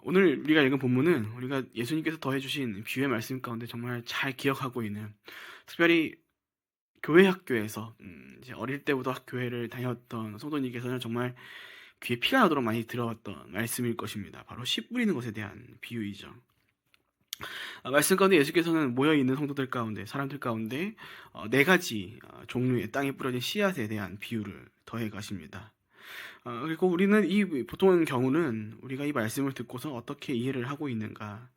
오늘 우리가 읽은 본문은 우리가 예수님께서 더해주신 비유의 말씀 가운데 정말 잘 기억하고 있는, 특별히 교회 학교에서 이제 어릴 때부터 교회를 다녔던 성도님께서는 정말 귀에 피가 나도록 많이 들어왔던 말씀일 것입니다. 바로 씨 뿌리는 것에 대한 비유이죠. 말씀 가운데 예수께서는 모여있는 성도들 가운데, 사람들 가운데 네 가지 종류의 땅에 뿌려진 씨앗에 대한 비유를 더해 가십니다. 그리고 우리는 보통 경우는 우리가 이 말씀을 듣고서 어떻게 이해를 하고 있는가,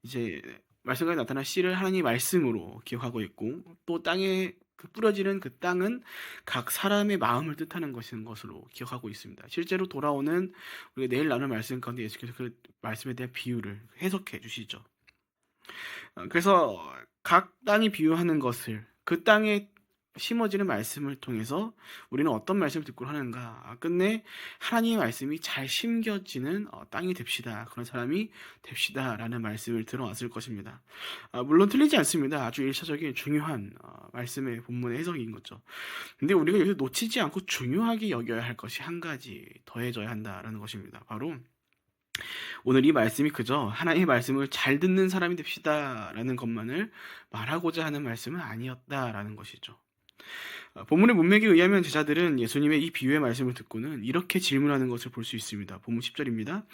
이제 말씀 가운데 나타난 씨를 하나님의 말씀으로 기억하고 있고, 또 땅에 뿌려지는 그 땅은 각 사람의 마음을 뜻하는 것으로 기억하고 있습니다. 실제로 돌아오는 우리가 내일 나눌 말씀 가운데 예수께서 그 말씀에 대한 비유를 해석해 주시죠. 그래서 각 땅이 비유하는 것을, 그 땅에 심어지는 말씀을 통해서 우리는 어떤 말씀을 듣고 하는가, 끝내 하나님의 말씀이 잘 심겨지는 땅이 됩시다, 그런 사람이 됩시다 라는 말씀을 들어왔을 것입니다. 물론 틀리지 않습니다. 아주 일차적인 중요한 말씀의 본문의 해석인 거죠. 근데 우리가 여기서 놓치지 않고 중요하게 여겨야 할 것이 한 가지 더해져야 한다라는 것입니다. 바로 오늘 이 말씀이 그저 하나님의 말씀을 잘 듣는 사람이 됩시다 라는 것만을 말하고자 하는 말씀은 아니었다라는 것이죠. 본문의 문맥에 의하면 제자들은 예수님의 이 비유의 말씀을 듣고는 이렇게 질문하는 것을 볼 수 있습니다. 본문 10절입니다.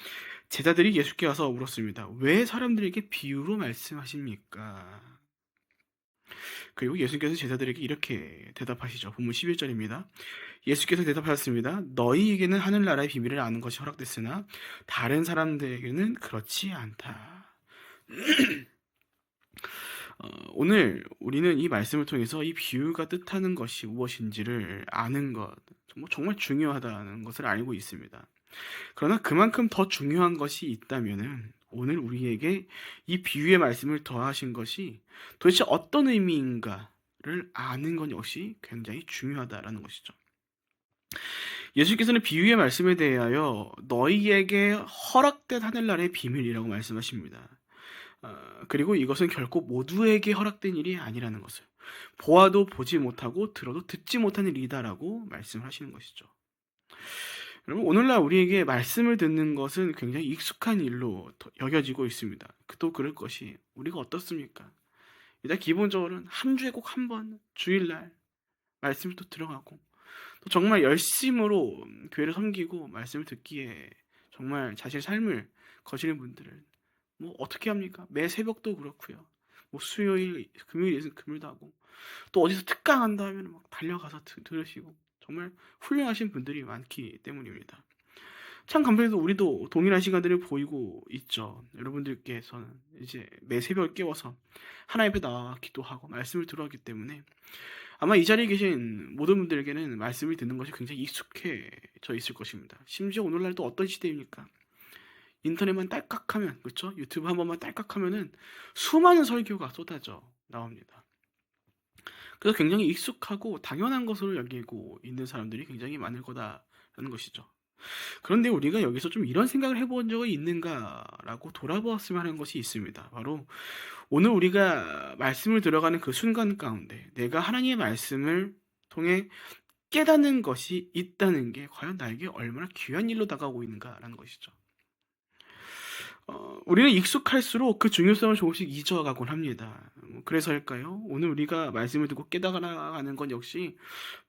제자들이 예수께 와서 물었습니다. 왜 사람들에게 비유로 말씀하십니까? 그리고 예수께서 제자들에게 이렇게 대답하시죠. 본문 11절입니다. 예수께서 대답하셨습니다. 너희에게는 하늘나라의 비밀을 아는 것이 허락됐으나 다른 사람들에게는 그렇지 않다. 오늘 우리는 이 말씀을 통해서 이 비유가 뜻하는 것이 무엇인지를 아는 것, 정말 중요하다는 것을 알고 있습니다. 그러나 그만큼 더 중요한 것이 있다면은 오늘 우리에게 이 비유의 말씀을 더하신 것이 도대체 어떤 의미인가를 아는 것 역시 굉장히 중요하다라는 것이죠. 예수께서는 비유의 말씀에 대하여 너희에게 허락된 하늘나라의 비밀이라고 말씀하십니다. 그리고 이것은 결코 모두에게 허락된 일이 아니라는 것을, 보아도 보지 못하고 들어도 듣지 못하는 일이다라고 말씀하시는 것이죠. 여러분, 오늘날 우리에게 말씀을 듣는 것은 굉장히 익숙한 일로 여겨지고 있습니다. 또 그럴 것이 우리가 어떻습니까? 일단 기본적으로는 한 주에 꼭 한 번 주일날 말씀이 또 들어가고, 또 정말 열심으로 교회를 섬기고 말씀을 듣기에 정말 자신의 삶을 거시는 분들은 뭐 어떻게 합니까? 매 새벽도 그렇고요. 뭐 수요일, 금요일에는 금요일도 하고, 또 어디서 특강한다 하면 막 달려가서 들으시고, 정말 훌륭하신 분들이 많기 때문입니다. 참 감사해도 우리도 동일한 시간들을 보이고 있죠. 여러분들께서는 이제 매 새벽 깨워서 하나님 앞에 나와 기도하고 말씀을 들어왔기 때문에 아마 이 자리에 계신 모든 분들에게는 말씀을 듣는 것이 굉장히 익숙해져 있을 것입니다. 심지어 오늘날도 어떤 시대입니까? 인터넷만 딸깍하면, 그렇죠? 유튜브 한 번만 딸깍하면은 수많은 설교가 쏟아져 나옵니다. 그래서 굉장히 익숙하고 당연한 것으로 여기고 있는 사람들이 굉장히 많을 거다라는 것이죠. 그런데 우리가 여기서 좀 이런 생각을 해본 적이 있는가라고 돌아보았으면 하는 것이 있습니다. 바로 오늘 우리가 말씀을 들어가는 그 순간 가운데 내가 하나님의 말씀을 통해 깨닫는 것이 있다는 게 과연 나에게 얼마나 귀한 일로 다가오고 있는가라는 것이죠. 우리는 익숙할수록 그 중요성을 조금씩 잊어가곤 합니다. 그래서일까요? 오늘 우리가 말씀을 듣고 깨달아가는 건 역시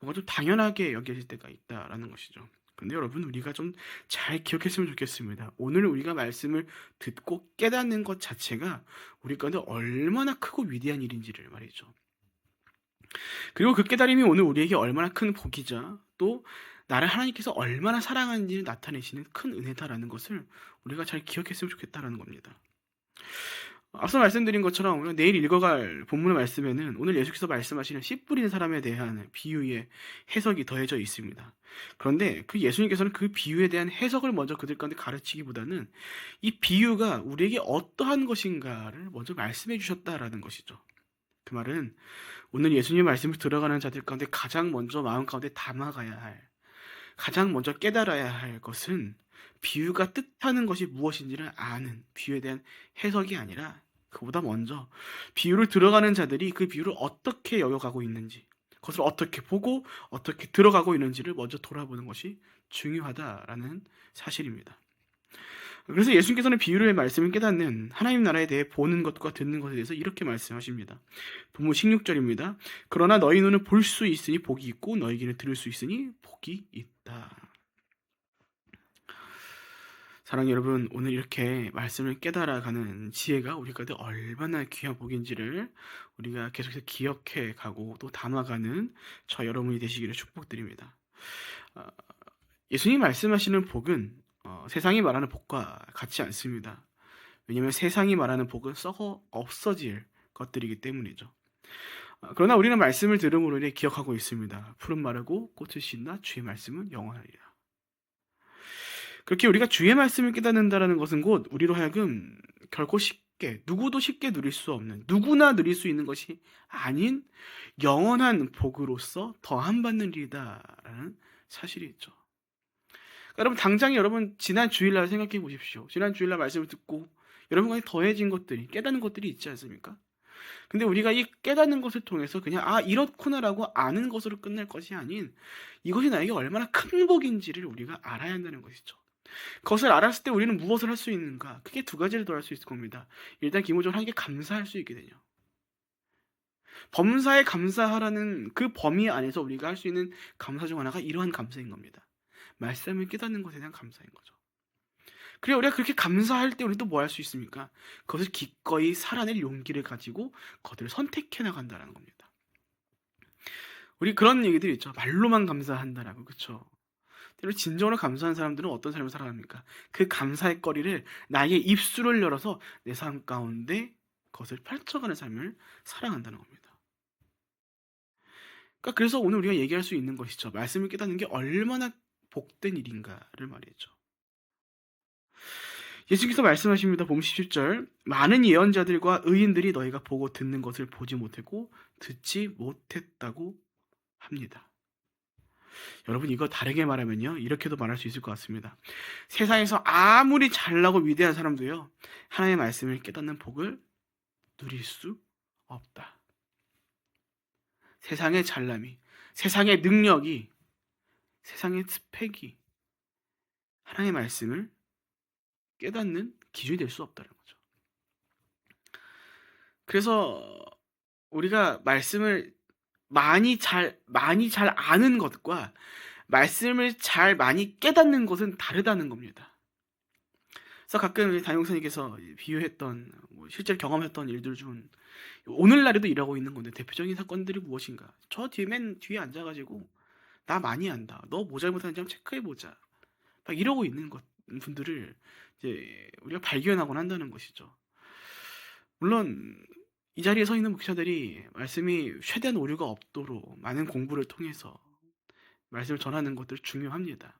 뭔가 좀 당연하게 여겨질 때가 있다라는 것이죠. 근데 여러분, 우리가 좀 잘 기억했으면 좋겠습니다. 오늘 우리가 말씀을 듣고 깨닫는 것 자체가 우리 가운데 얼마나 크고 위대한 일인지를 말이죠. 그리고 그 깨달음이 오늘 우리에게 얼마나 큰 복이자, 또 나를 하나님께서 얼마나 사랑하는지를 나타내시는 큰 은혜다라는 것을 우리가 잘 기억했으면 좋겠다라는 겁니다. 앞서 말씀드린 것처럼 우리가 내일 읽어갈 본문의 말씀에는 오늘 예수께서 말씀하시는 씨 뿌리는 사람에 대한 비유의 해석이 더해져 있습니다. 그런데 그 예수님께서는 그 비유에 대한 해석을 먼저 그들 가운데 가르치기보다는 이 비유가 우리에게 어떠한 것인가를 먼저 말씀해 주셨다라는 것이죠. 그 말은 오늘 예수님 말씀을 들어가는 자들 가운데 가장 먼저 마음 가운데 담아가야 할, 가장 먼저 깨달아야 할 것은 비유가 뜻하는 것이 무엇인지를 아는 비유에 대한 해석이 아니라, 그보다 먼저 비유를 들어가는 자들이 그 비유를 어떻게 여겨가고 있는지, 그것을 어떻게 보고 어떻게 들어가고 있는지를 먼저 돌아보는 것이 중요하다라는 사실입니다. 그래서 예수님께서는 비유로의 말씀을 깨닫는 하나님 나라에 대해 보는 것과 듣는 것에 대해서 이렇게 말씀하십니다. 본문 16절입니다. 그러나 너희 눈은 볼 수 있으니 복이 있고 너희 귀는 들을 수 있으니 복이 있다. 사랑하는 여러분, 오늘 이렇게 말씀을 깨달아가는 지혜가 우리 가운데 얼마나 귀한 복인지를 우리가 계속해서 기억해 가고 또 담아가는 저 여러분이 되시기를 축복드립니다. 예수님 말씀하시는 복은 세상이 말하는 복과 같지 않습니다. 왜냐하면 세상이 말하는 복은 썩어 없어질 것들이기 때문이죠. 그러나 우리는 말씀을 들음으로 인해 기억하고 있습니다. 푸른 마르고 꽃을 씻나 주의 말씀은 영원하리라. 그렇게 우리가 주의 말씀을 깨닫는다는 것은 곧 우리로 하여금 결코 쉽게, 누구도 쉽게 누릴 수 없는, 누구나 누릴 수 있는 것이 아닌 영원한 복으로서 더함 받는 일이다라는 사실이 있죠. 여러분, 당장 여러분 지난 주일날 생각해 보십시오. 지난 주일날 말씀을 듣고 여러분과 더해진 것들이, 깨닫는 것들이 있지 않습니까? 근데 우리가 이 깨닫는 것을 통해서 그냥 이렇구나라고 아는 것으로 끝날 것이 아닌 이것이 나에게 얼마나 큰 복인지를 우리가 알아야 한다는 것이죠. 그것을 알았을 때 우리는 무엇을 할 수 있는가? 크게 두 가지를 더 할 수 있을 겁니다. 일단 기본적으로 하나님께 감사할 수 있게 되죠. 범사에 감사하라는 그 범위 안에서 우리가 할 수 있는 감사 중 하나가 이러한 감사인 겁니다. 말씀을 깨닫는 것에 대한 감사인 거죠. 그래, 우리가 그렇게 감사할 때 우리 또 뭐 할 수 있습니까? 그것을 기꺼이 살아낼 용기를 가지고 그것들을 선택해 나간다는 겁니다. 우리 그런 얘기들이 있죠. 말로만 감사한다라고, 그렇죠? 때로 진정으로 감사한 사람들은 어떤 삶을 살아갑니까? 그 감사의 거리를 나의 입술을 열어서 내 삶 가운데 그것을 펼쳐가는 삶을 살아간다는 겁니다. 그러니까 그래서 오늘 우리가 얘기할 수 있는 것이죠. 말씀을 깨닫는 게 얼마나 복된 일인가를 말이죠. 예수께서 말씀하십니다. 봄 17절 많은 예언자들과 의인들이 너희가 보고 듣는 것을 보지 못했고 듣지 못했다고 합니다. 여러분, 이거 다르게 말하면요, 이렇게도 말할 수 있을 것 같습니다. 세상에서 아무리 잘나고 위대한 사람도요, 하나님의 말씀을 깨닫는 복을 누릴 수 없다. 세상의 잘남이, 세상의 능력이, 세상의 스펙이 하나님의 말씀을 깨닫는 기준이 될 수 없다는 거죠. 그래서 우리가 말씀을 많이 잘 아는 것과 말씀을 잘 많이 깨닫는 것은 다르다는 겁니다. 그래서 가끔 담임목사님께서 비유했던, 실제로 경험했던 일들 중 오늘날에도 일하고 있는 건데 대표적인 사건들이 무엇인가? 저 맨 뒤에 앉아가지고 나 많이 안다, 너 뭐 잘못하는지 한번 체크해보자, 막 이러고 있는 분들을 이제 우리가 발견하곤 한다는 것이죠. 물론 이 자리에 서 있는 목사들이 말씀이 최대한 오류가 없도록 많은 공부를 통해서 말씀을 전하는 것들 중요합니다.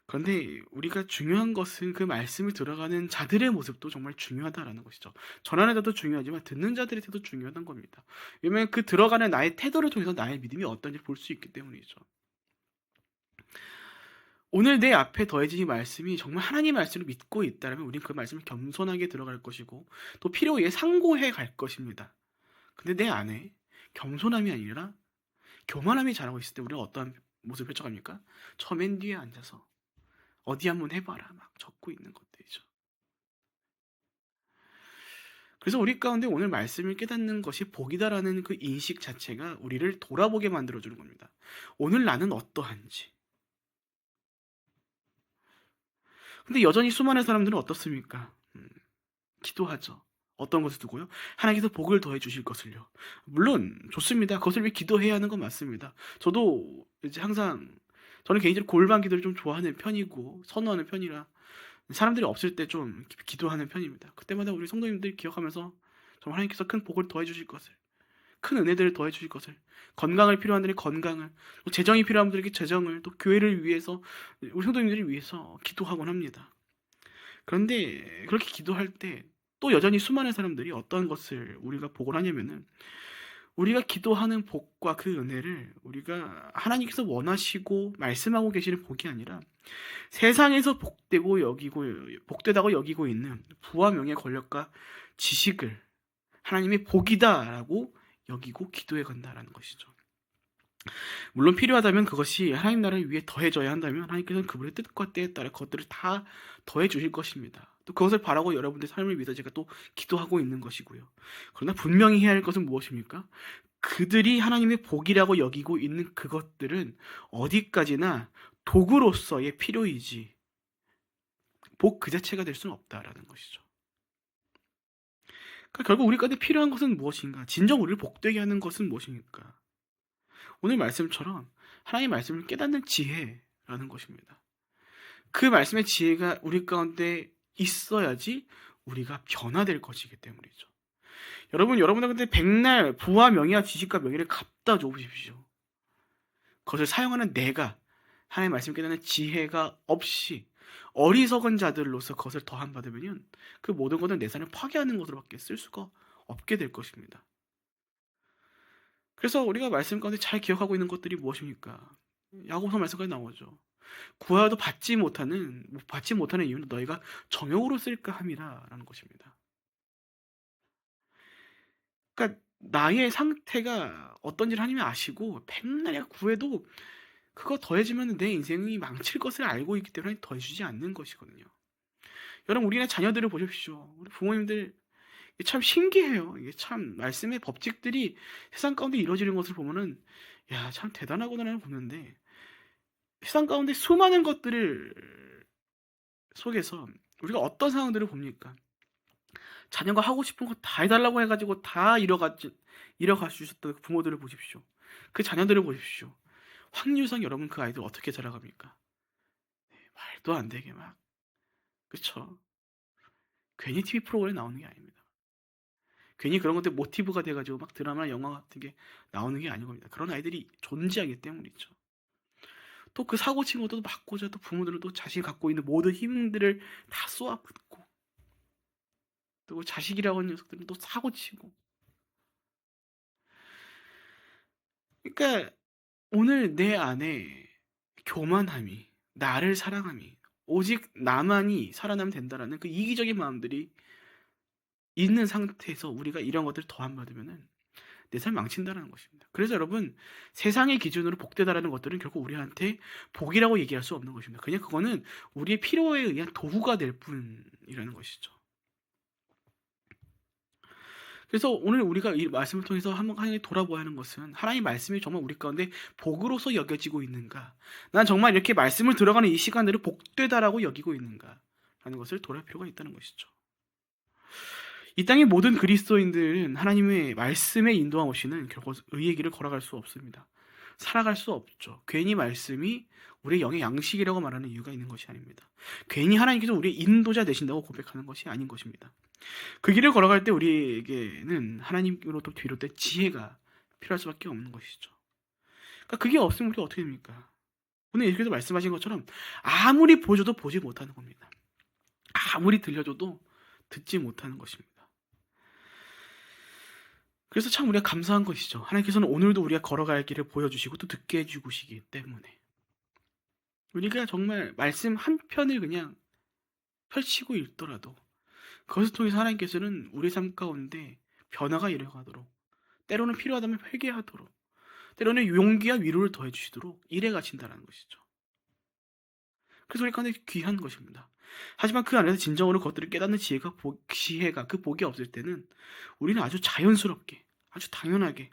그런데 우리가 중요한 것은 그 말씀을 들어가는 자들의 모습도 정말 중요하다라는 것이죠. 전하는 자도 중요하지만 듣는 자들의 태도도 중요하다는 겁니다. 왜냐하면 그 들어가는 나의 태도를 통해서 나의 믿음이 어떤지 볼 수 있기 때문이죠. 오늘 내 앞에 더해진 이 말씀이 정말 하나님의 말씀을 믿고 있다면 우리는 그 말씀을 겸손하게 들어갈 것이고 또 필요에 의해 상고해 갈 것입니다. 근데 내 안에 겸손함이 아니라 교만함이 자라고 있을 때 우리는 어떠한 모습을 펼쳐갑니까? 저 맨 뒤에 앉아서 어디 한번 해봐라 막 적고 있는 것들이죠. 그래서 우리 가운데 오늘 말씀을 깨닫는 것이 복이다라는 그 인식 자체가 우리를 돌아보게 만들어주는 겁니다. 오늘 나는 어떠한지. 근데 여전히 수많은 사람들은 어떻습니까? 기도하죠. 어떤 것을 두고요? 하나님께서 복을 더해 주실 것을요. 물론 좋습니다. 그것을 위해 기도해야 하는 건 맞습니다. 저도 이제 항상, 저는 개인적으로 골반 기도를 좀 좋아하는 편이고 선호하는 편이라 사람들이 없을 때 좀 기도하는 편입니다. 그때마다 우리 성도님들 기억하면서 정말 하나님께서 큰 복을 더해 주실 것을, 큰 은혜들을 더해 주실 것을, 건강을 필요한 분들이 건강을, 또 재정이 필요한 분들에게 재정을, 또 교회를 위해서, 우리 성도님들을 위해서 기도하곤 합니다. 그런데 그렇게 기도할 때 또 여전히 수많은 사람들이 어떤 것을 우리가 보곤 하냐면은, 우리가 기도하는 복과 그 은혜를 우리가 하나님께서 원하시고 말씀하고 계시는 복이 아니라 세상에서 복되다고 여기고 있는 부와 명예, 권력과 지식을 하나님의 복이다라고 여기고 기도해 간다라는 것이죠. 물론 필요하다면 그것이 하나님 나라를 위해 더해져야 한다면 하나님께서는 그분의 뜻과 때에 따라 그것들을 다 더해 주실 것입니다. 또 그것을 바라고 여러분들의 삶을 위해서 제가 또 기도하고 있는 것이고요. 그러나 분명히 해야 할 것은 무엇입니까? 그들이 하나님의 복이라고 여기고 있는 그것들은 어디까지나 도구로서의 필요이지 복 그 자체가 될 수는 없다라는 것이죠. 그러니까 결국 우리 가운데 필요한 것은 무엇인가? 진정 우리를 복되게 하는 것은 무엇입니까? 오늘 말씀처럼 하나님의 말씀을 깨닫는 지혜라는 것입니다. 그 말씀의 지혜가 우리 가운데 있어야지 우리가 변화될 것이기 때문이죠. 여러분들한테 백날 부와 명예와 지식과 명예를 갖다 줘 보십시오. 그것을 사용하는 내가 하나님의 말씀 깨닫는 지혜가 없이 어리석은 자들로서 그것을 더한 받으면 그 모든 것은 내 삶을 파괴하는 것으로밖에 쓸 수가 없게 될 것입니다. 그래서 우리가 말씀 가운데 잘 기억하고 있는 것들이 무엇입니까? 야고보서 말씀까지 나오죠. 구하여도 받지 못하는 이유는 너희가 정욕으로 쓸까 함이라라는 것입니다. 그러니까 나의 상태가 어떤지를 하나님이 아시고 백날 내가 구해도 그거 더해지면 내 인생이 망칠 것을 알고 있기 때문에 더해주지 않는 것이거든요. 여러분 우리네 자녀들을 보십시오. 우리 부모님들 참 신기해요. 이게 참 말씀의 법칙들이 세상 가운데 이루어지는 것을 보면은 야, 참 대단하구나라는 보는데 세상 가운데 수많은 것들을 속에서 우리가 어떤 상황들을 봅니까? 자녀가 하고 싶은 거 다 해달라고 해가지고 다 이뤄갈 수 있었던 그 부모들을 보십시오. 그 자녀들을 보십시오. 확률상 여러분 그 아이들 어떻게 자라갑니까? 말도 안 되게 막 그쵸? 괜히 TV 프로그램에 나오는 게 아닙니다. 괜히 그런 것들 모티브가 돼가지고 막 드라마나 영화 같은 게 나오는 게 아닌 겁니다. 그런 아이들이 존재하기 때문이죠. 또 그 사고 친 것도 막고자 또 부모들은 또 자신이 갖고 있는 모든 힘들을 다 쏘아붓고 또 자식이라고 하는 녀석들은 또 사고 치고 그러니까 오늘 내 안에 교만함이 나를 사랑함이 오직 나만이 살아나면 된다라는 그 이기적인 마음들이 있는 상태에서 우리가 이런 것들을 더한 받으면은 내 삶 망친다라는 것입니다. 그래서 여러분 세상의 기준으로 복되다라는 것들은 결국 우리한테 복이라고 얘기할 수 없는 것입니다. 그냥 그거는 우리의 필요에 의한 도구가 될 뿐이라는 것이죠. 그래서 오늘 우리가 이 말씀을 통해서 한번 돌아보아야 하는 것은 하나님의 말씀이 정말 우리 가운데 복으로서 여겨지고 있는가? 난 정말 이렇게 말씀을 들어가는 이 시간들을 복되다라고 여기고 있는가? 라는 것을 돌아볼 필요가 있다는 것이죠. 이 땅의 모든 그리스도인들은 하나님의 말씀에 인도함 없이는 결국 의의 길을 걸어갈 수 없습니다. 살아갈 수 없죠. 괜히 말씀이 우리의 영의 양식이라고 말하는 이유가 있는 것이 아닙니다. 괜히 하나님께서 우리의 인도자 되신다고 고백하는 것이 아닌 것입니다. 그 길을 걸어갈 때 우리에게는 하나님으로부터 비롯된 지혜가 필요할 수밖에 없는 것이죠. 그러니까 그게 없으면 우리가 어떻게 됩니까? 오늘 예수께서 말씀하신 것처럼 아무리 보여줘도 보지 못하는 겁니다. 아무리 들려줘도 듣지 못하는 것입니다. 그래서 참 우리가 감사한 것이죠. 하나님께서는 오늘도 우리가 걸어갈 길을 보여주시고 또 듣게 해주시기 때문에 우리가 정말 말씀 한 편을 그냥 펼치고 읽더라도 그것을 통해서 하나님께서는 우리 삶 가운데 변화가 일어나도록 때로는 필요하다면 회개하도록 때로는 용기와 위로를 더해주시도록 일해 가신다는 것이죠. 그래서 우리 가운데 귀한 것입니다. 하지만 그 안에서 진정으로 그것들을 깨닫는 지혜가 그 복이 없을 때는 우리는 아주 자연스럽게 아주 당연하게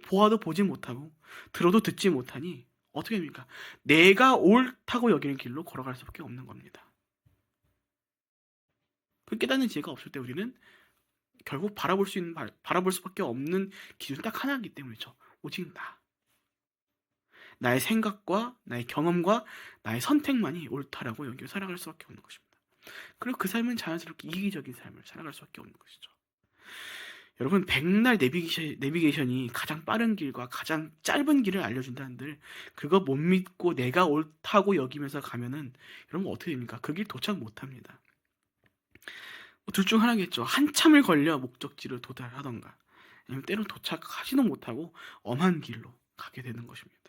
보아도 보지 못하고 들어도 듣지 못하니 어떻게 됩니까? 내가 옳다고 여기는 길로 걸어갈 수밖에 없는 겁니다. 그 깨닫는 지혜가 없을 때 우리는 결국 바라볼 수밖에 없는 기준이 딱 하나이기 때문이죠. 오직 나의 생각과 나의 경험과 나의 선택만이 옳다라고 여기고 살아갈 수밖에 없는 것입니다. 그리고 그 삶은 자연스럽게 이기적인 삶을 살아갈 수밖에 없는 것이죠. 여러분 백날 내비게이션이 가장 빠른 길과 가장 짧은 길을 알려준다는들 그거 못 믿고 내가 옳다고 여기면서 가면은 여러분 어떻게 됩니까? 그 길 도착 못합니다. 둘 중 하나겠죠. 한참을 걸려 목적지를 도달하던가 아니면 때론 도착하지도 못하고 엄한 길로 가게 되는 것입니다.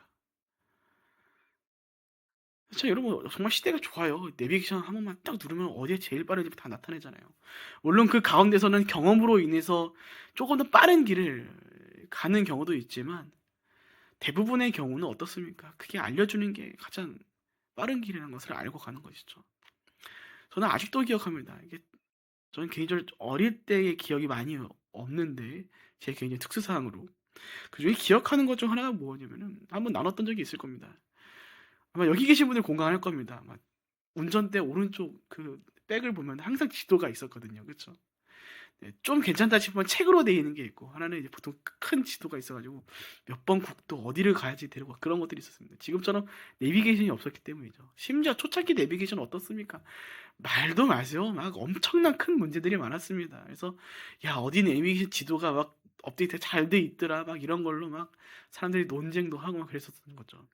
자, 여러분 정말 시대가 좋아요. 내비게이션 한 번만 딱 누르면 어디에 제일 빠른지 다 나타내잖아요. 물론 그 가운데서는 경험으로 인해서 조금 더 빠른 길을 가는 경우도 있지만 대부분의 경우는 어떻습니까? 그게 알려주는 게 가장 빠른 길이라는 것을 알고 가는 것이죠. 저는 아직도 기억합니다. 이게 저는 개인적으로 어릴 때의 기억이 많이 없는데 제 개인의 특수사항으로 그중에 기억하는 것 중 하나가 뭐냐면은 한번 나눴던 적이 있을 겁니다. 아마 여기 계신 분들 공감할 겁니다. 아마 운전대 오른쪽 그 백을 보면 항상 지도가 있었거든요. 그렇죠? 네, 좀 괜찮다 싶으면 책으로 되어 있는 게 있고 하나는 이제 보통 큰 지도가 있어가지고 몇 번 국도 어디를 가야지 되고 그런 것들이 있었습니다. 지금처럼 내비게이션이 없었기 때문이죠. 심지어 초창기 내비게이션 어떻습니까? 말도 마세요. 막 엄청난 큰 문제들이 많았습니다. 그래서 야 어디 내비게이션 지도가 막 업데이트 잘 돼 있더라 막 이런 걸로 막 사람들이 논쟁도 하고 막 그랬었던 거죠.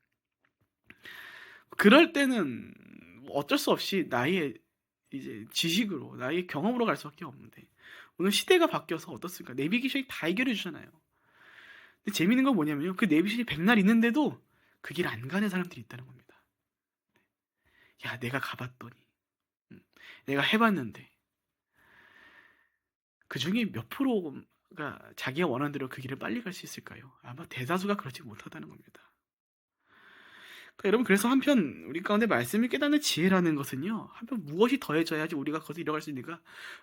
그럴 때는 어쩔 수 없이 나의 이제 지식으로 나의 경험으로 갈 수밖에 없는데 오늘 시대가 바뀌어서 어떻습니까? 내비게이션이 다 해결해 주잖아요. 근데 재밌는 건 뭐냐면요. 그 내비게이션이 백날 있는데도 그 길 안 가는 사람들이 있다는 겁니다. 야 내가 가봤더니 내가 해봤는데 그 중에 몇 프로가 자기가 원하는 대로 그 길을 빨리 갈 수 있을까요? 아마 대다수가 그렇지 못하다는 겁니다. 그러니까 여러분 그래서 한편 우리 가운데 말씀을 깨닫는 지혜라는 것은요. 한편 무엇이 더해져야지 우리가 그것을 이뤄갈 수 있는가?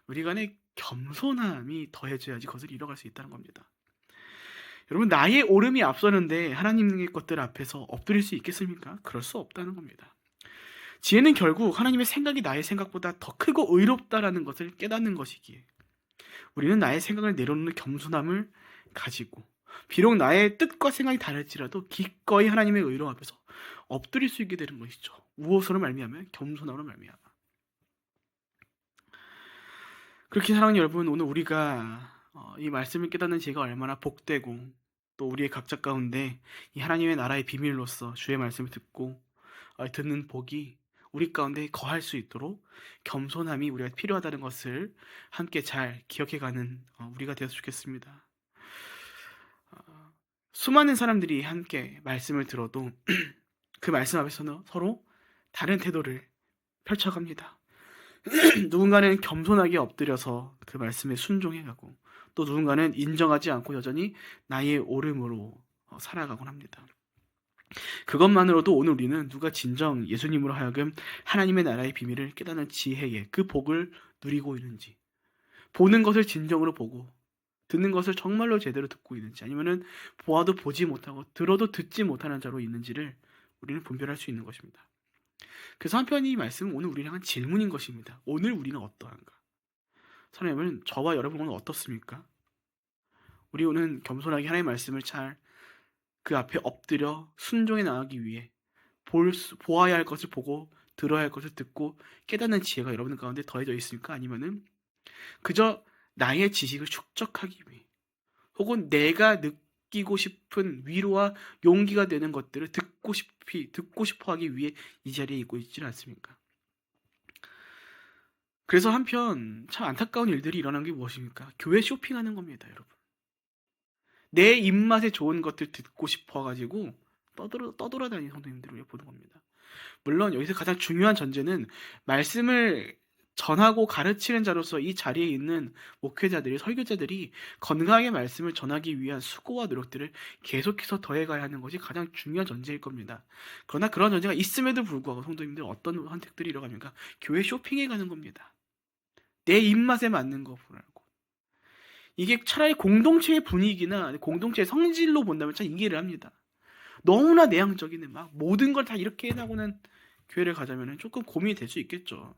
우리 간의 겸손함이 더해져야지 그것을 이뤄갈 수 있다는 겁니다. 여러분 나의 오름이 앞서는데 하나님의 것들 앞에서 엎드릴 수 있겠습니까? 그럴 수 없다는 겁니다. 지혜는 결국 하나님의 생각이 나의 생각보다 더 크고 의롭다라는 것을 깨닫는 것이기에 우리는 나의 생각을 내려놓는 겸손함을 가지고 비록 나의 뜻과 생각이 다를지라도 기꺼이 하나님의 의로 앞에서 엎드릴 수 있게 되는 것이죠. 무엇으로 말미암아? 겸손함으로 말미암아. 그렇게 사랑하는 여러분, 오늘 우리가 이 말씀을 깨닫는 제가 얼마나 복되고 또 우리의 각자 가운데 이 하나님의 나라의 비밀로서 주의 말씀을 듣고 듣는 복이 우리 가운데 거할 수 있도록 겸손함이 우리가 필요하다는 것을 함께 잘 기억해가는 우리가 되었으면 좋겠습니다. 수많은 사람들이 함께 말씀을 들어도 그 말씀 앞에서는 서로 다른 태도를 펼쳐갑니다. 누군가는 겸손하게 엎드려서 그 말씀에 순종해가고 또 누군가는 인정하지 않고 여전히 나의 옳음으로 살아가곤 합니다. 그것만으로도 오늘 우리는 누가 진정 예수님으로 하여금 하나님의 나라의 비밀을 깨닫는 지혜에 그 복을 누리고 있는지, 보는 것을 진정으로 보고 듣는 것을 정말로 제대로 듣고 있는지, 아니면은 보아도 보지 못하고 들어도 듣지 못하는 자로 있는지를 우리는 분별할 수 있는 것입니다. 그래서 한편 이 말씀은 오늘 우리를 향한 질문인 것입니다. 오늘 우리는 어떠한가? 사랑하는 여러분, 저와 여러분은 어떻습니까? 우리 오늘 겸손하게 하나님의 말씀을 잘 그 앞에 엎드려 순종해 나가기 위해 보아야 할 것을 보고 들어야 할 것을 듣고 깨닫는 지혜가 여러분 가운데 더해져 있습니까? 아니면은 그저 나의 지식을 축적하기 위해 혹은 내가 느끼고 싶은 위로와 용기가 되는 것들을 듣고 싶어 하기 위해 이 자리에 있고 있지는 않습니까? 그래서 한편 참 안타까운 일들이 일어나는 게 무엇입니까? 교회 쇼핑하는 겁니다, 여러분. 내 입맛에 좋은 것들 듣고 싶어가지고 떠돌아다니는 성도님들을 보는 겁니다. 물론 여기서 가장 중요한 전제는 말씀을 전하고 가르치는 자로서 이 자리에 있는 목회자들이, 설교자들이 건강하게 말씀을 전하기 위한 수고와 노력들을 계속해서 더해가야 하는 것이 가장 중요한 전제일 겁니다. 그러나 그런 전제가 있음에도 불구하고 성도님들 어떤 선택들이 일어납니까? 교회 쇼핑에 가는 겁니다. 내 입맛에 맞는 거 보라고. 이게 차라리 공동체의 분위기나 공동체의 성질로 본다면 참 이해를 합니다. 너무나 내향적인 막 모든 걸 다 이렇게 해나가는 교회를 가자면 조금 고민이 될 수 있겠죠.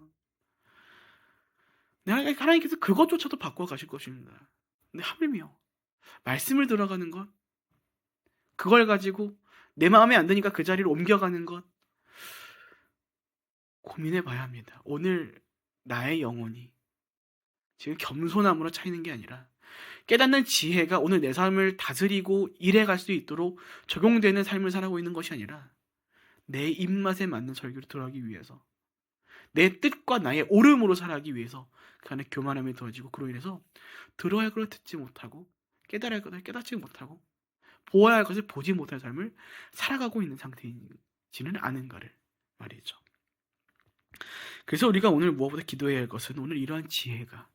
하나님께서 그것조차도 바꿔 가실 것입니다. 근데 하물며 말씀을 들어가는 것, 그걸 가지고 내 마음에 안 드니까 그 자리를 옮겨가는 것 고민해 봐야 합니다. 오늘 나의 영혼이 지금 겸손함으로 차이는 게 아니라 깨닫는 지혜가 오늘 내 삶을 다스리고 일해갈 수 있도록 적용되는 삶을 살아가고 있는 것이 아니라 내 입맛에 맞는 설교를 들어가기 위해서 내 뜻과 나의 옳음으로 살아가기 위해서 그 안에 교만함이 더해지고 그로 인해서 들어야 할 것을 듣지 못하고 깨달아야 할 것을 깨닫지 못하고 보아야 할 것을 보지 못할 삶을 살아가고 있는 상태이지는 않은가를 말이죠. 그래서 우리가 오늘 무엇보다 기도해야 할 것은 오늘 이러한 지혜가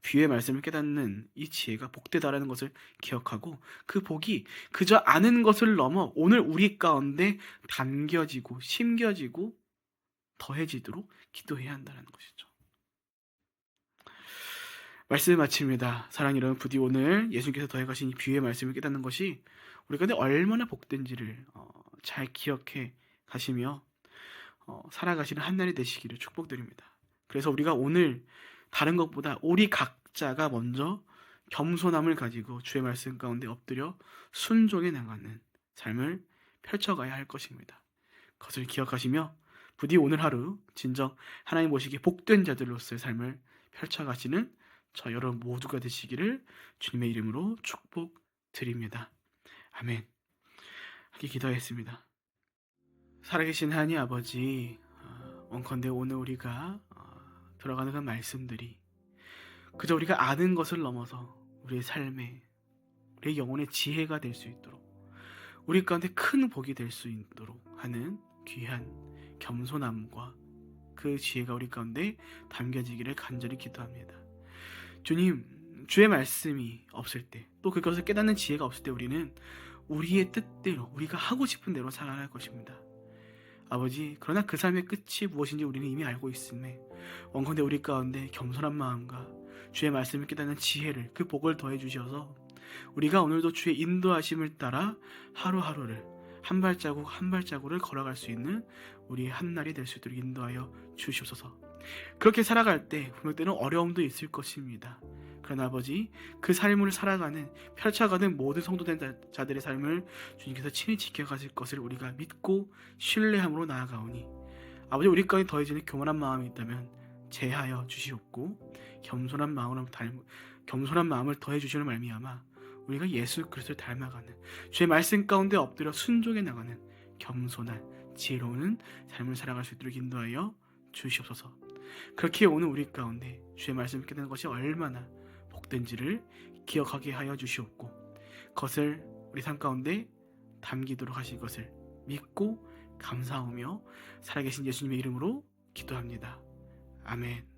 비유의 말씀을 깨닫는 이 지혜가 복되다라는 것을 기억하고 그 복이 그저 아는 것을 넘어 오늘 우리 가운데 담겨지고 심겨지고 더해지도록 기도해야 한다는 것이죠. 말씀을 마칩니다. 사랑하는 여러분, 부디 오늘 예수님께서 더해가신 이 비유의 말씀을 깨닫는 것이 우리 가운데 얼마나 복된지를 잘 기억해 가시며 살아가시는 한 날이 되시기를 축복드립니다. 그래서 우리가 오늘 다른 것보다 우리 각자가 먼저 겸손함을 가지고 주의 말씀 가운데 엎드려 순종해 나가는 삶을 펼쳐가야 할 것입니다. 그것을 기억하시며 부디 오늘 하루 진정 하나님 보시기에 복된 자들로서의 삶을 펼쳐가시는 저 여러분 모두가 되시기를 주님의 이름으로 축복드립니다. 아멘. 함께 기도하겠습니다. 살아계신 하나님 아버지, 원컨대 오늘 우리가 들어가는 그 말씀들이 그저 우리가 아는 것을 넘어서 우리의 삶에, 우리의 영혼의 지혜가 될 수 있도록, 우리 가운데 큰 복이 될 수 있도록 하는 귀한 겸손함과 그 지혜가 우리 가운데 담겨지기를 간절히 기도합니다. 주님, 주의 말씀이 없을 때, 또 그것을 깨닫는 지혜가 없을 때 우리는 우리의 뜻대로, 우리가 하고 싶은 대로 살아갈 것입니다. 아버지, 그러나 그 삶의 끝이 무엇인지 우리는 이미 알고 있음에 원컨대 우리 가운데 겸손한 마음과 주의 말씀을 깨닫는 지혜를, 그 복을 더해 주셔서 우리가 오늘도 주의 인도하심을 따라 하루하루를 한 발자국 한 발자국을 걸어갈 수 있는 우리의 한날이 될 수 있도록 인도하여 주시옵소서. 그렇게 살아갈 때 분명 때는 어려움도 있을 것입니다. 그러나 아버지, 그 삶을 살아가는, 펼쳐가는 모든 성도된 자들의 삶을 주님께서 친히 지켜가실 것을 우리가 믿고 신뢰함으로 나아가오니 아버지, 우리 가운데 더해지는 교만한 마음이 있다면 제하여 주시옵고 겸손한 마음을 더해 주시는 말미암아 우리가 예수 그리스도를 닮아가는, 주의 말씀 가운데 엎드려 순종해 나가는 겸손한 지혜로운 삶을 살아갈 수 있도록 인도하여 주시옵소서. 그렇게 오늘 우리 가운데 주의 말씀을 깨닫는 것이 얼마나 복된지를 기억하게 하여 주시옵고 그것을 우리 삶 가운데 담기도록 하실 것을 믿고 감사하며 살아계신 예수님의 이름으로 기도합니다. 아멘.